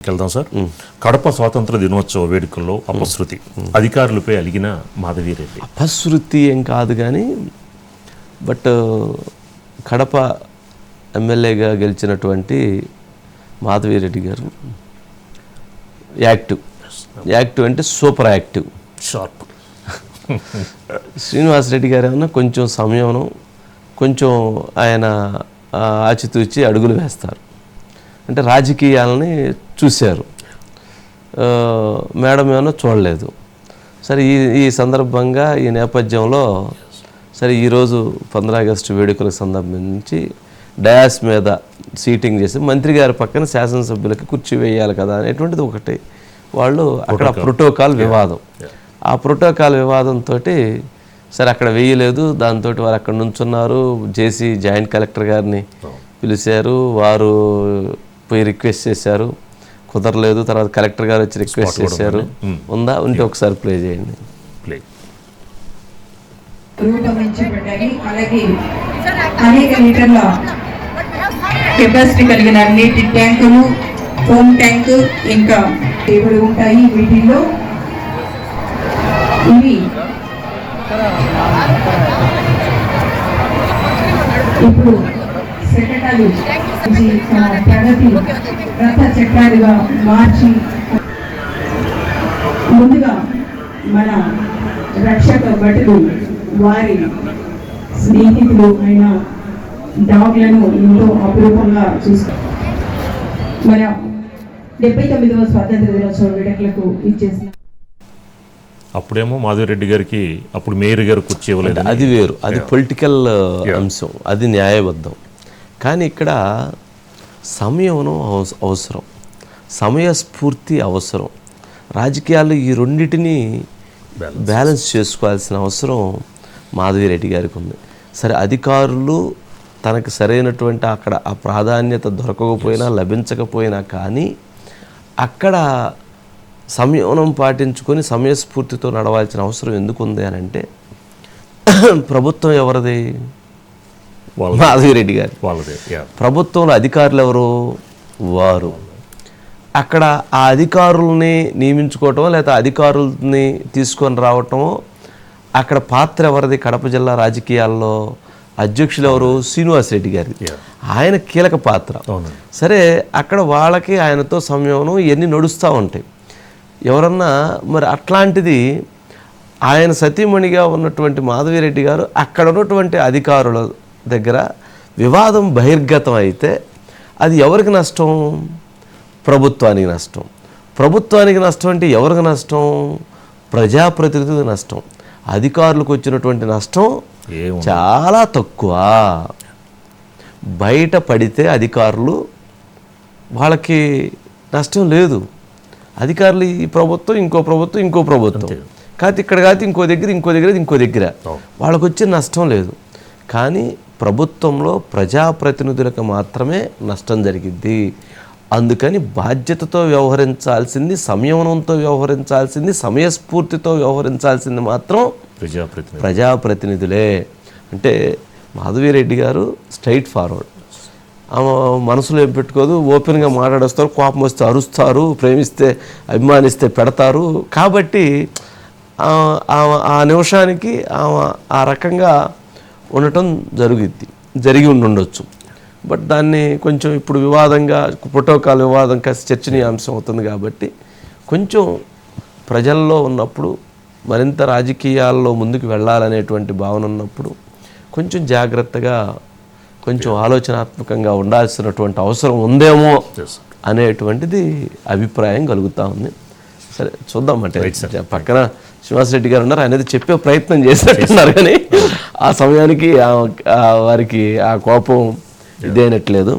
వెళ్దాం సార్. కడప స్వాతంత్ర దినోత్సవ వేడుకల్లో అపశృతి అధికారులపై అలిగిన మాధవిరెడ్డి. అపశృతి ఏం కాదు కానీ బట్ కడప ఎమ్మెల్యేగా గెలిచినటువంటి మాధవిరెడ్డి గారు యాక్టివ్ అంటే సూపర్ యాక్టివ్, షార్ప్. శ్రీనివాసరెడ్డి గారు ఏమన్నా కొంచెం సమయం, కొంచెం ఆయన ఆచితూచి అడుగులు వేస్తారు. అంటే రాజకీయాలని చూశారు, మేడం ఏమన్నా చూడలేదు. సరే ఈ సందర్భంగా ఈ నేపథ్యంలో సరే ఈరోజు 15 ఆగస్టు వేడుకలకు సంబంధించి డయాస్ మీద సీటింగ్ చేసి మంత్రి గారి పక్కన శాసనసభ్యులకి కుర్చీ వేయాలి కదా అనేటువంటిది ఒకటి. వాళ్ళు అక్కడ ప్రోటోకాల్ వివాదం, ఆ ప్రోటోకాల్ వివాదంతో సరే అక్కడ వేయలేదు. దాంతో వారు అక్కడ నుంచున్నారు. జేసీ జాయింట్ కలెక్టర్ గారిని పిలిచారు, వారు పోయి రిక్వెస్ట్ చేశారు, కుదరలేదు. తర్వాత కలెక్టర్ గారు వచ్చి రిక్వెస్ట్ చేశారు. ఉంటే ఒకసారి ప్లే చేయండి. రూపొందించబడ్డాయి. అలాగే అనేక లీటర్ల కెపాసిటీ కలిగిన నీటి ట్యాంకులు, ఫోమ్ ట్యాంకు ఇంకా టేబుల్ ఉంటాయి. వీటిల్లో ఇవి ఇప్పుడు శకటాలు ప్రగతి రథ చక్రాలుగా మార్చి ముందుగా మన రక్షక భటులు వారి స్నేహితులు అయిన డాగ్లను ఎంతో అపురూపంగా చూస్తారు. మన 79వ స్వాతంత్ర దినోత్సవ వేడుకలకు ఇచ్చేసిన అప్పుడేమో మాధవిరెడ్డి గారికి అప్పుడు మేయర్ గారు కుర్చీ ఇవ్వలేదు. అది వేరు, అది పొలిటికల్ అంశం, అది న్యాయబద్ధం. కానీ ఇక్కడ సమయం అవసరం, సమయస్ఫూర్తి అవసరం. రాజకీయాల్లో ఈ రెండింటినీ బ్యాలెన్స్ చేసుకోవాల్సిన అవసరం మాధవిరెడ్డి గారికి ఉంది. సరే అధికారులు తనకు సరైనటువంటి అక్కడ ఆ ప్రాధాన్యత దొరకకపోయినా లభించకపోయినా కానీ అక్కడ సంయమనం పాటించుకొని సమయస్ఫూర్తితో నడవాల్సిన అవసరం ఎందుకు ఉంది అని అంటే ప్రభుత్వం ఎవరిది? మాధవిరెడ్డి గారు. ప్రభుత్వంలో అధికారులు ఎవరు? వారు. అక్కడ ఆ అధికారుల్ని నియమించుకోవటమో లేదా అధికారుల్ని తీసుకొని రావటమో అక్కడ పాత్ర ఎవరిది? కడప జిల్లా రాజకీయాల్లో అధ్యక్షులు ఎవరు? శ్రీనివాసరెడ్డి గారి. ఆయన కీలక పాత్ర. సరే అక్కడ వాళ్ళకి ఆయనతో సంయమనం ఇవన్నీ నడుస్తూ ఉంటాయి. ఎవరన్నా మరి అట్లాంటిది ఆయన సతీమణిగా ఉన్నటువంటి మాధవిరెడ్డి గారు అక్కడ ఉన్నటువంటి అధికారుల దగ్గర వివాదం బహిర్గతం అయితే అది ఎవరికి నష్టం? ప్రభుత్వానికి నష్టం. ప్రభుత్వానికి నష్టం అంటే ఎవరికి నష్టం? ప్రజాప్రతినిధులకు నష్టం. అధికారులకు వచ్చినటువంటి నష్టం చాలా తక్కువ. బయట పడితే అధికారులు వాళ్ళకి నష్టం లేదు. అధికారులు ఈ ప్రభుత్వం ఇంకో ప్రభుత్వం కాదు, ఇక్కడ కాదు ఇంకో దగ్గర వాళ్ళకు వచ్చే నష్టం లేదు. కానీ ప్రభుత్వంలో ప్రజాప్రతినిధులకు మాత్రమే నష్టం జరిగింది. అందుకని బాధ్యతతో వ్యవహరించాల్సింది, సంయమనంతో వ్యవహరించాల్సింది, సమయస్ఫూర్తితో వ్యవహరించాల్సింది మాత్రం ప్రజాప్రతినిధులే. అంటే మాధవిరెడ్డి గారు స్ట్రైట్ ఫార్వర్డ్, మనసులో ఏం పెట్టుకోదు, ఓపెన్గా మాట్లాడేస్తారు, కోపం వస్తే అరుస్తారు, ప్రేమిస్తే అభిమానిస్తే పెడతారు. కాబట్టి ఆ నిమిషానికి ఆ రకంగా ఉండటం జరిగి ఉండొచ్చు. బట్ దాన్ని కొంచెం ఇప్పుడు వివాదంగా, ప్రోటోకాల్ వివాదం కాస్త చర్చనీయాంశం అవుతుంది. కాబట్టి కొంచెం ప్రజల్లో ఉన్నప్పుడు మరింత రాజకీయాల్లో ముందుకు వెళ్ళాలనేటువంటి భావన ఉన్నప్పుడు కొంచెం జాగ్రత్తగా, కొంచెం ఆలోచనాత్మకంగా ఉండాల్సినటువంటి అవసరం ఉందేమో అనేటువంటిది అభిప్రాయం కలుగుతూ ఉంది. సరే చూద్దాం. అంటే పక్కన శ్రీనివాసరెడ్డి గారు ఉన్నారు, అనేది చెప్పే ప్రయత్నం చేసినట్టున్నారు. కానీ ఆ సమయానికి వారికి ఆ కోపం ఇదేనట్లేదు.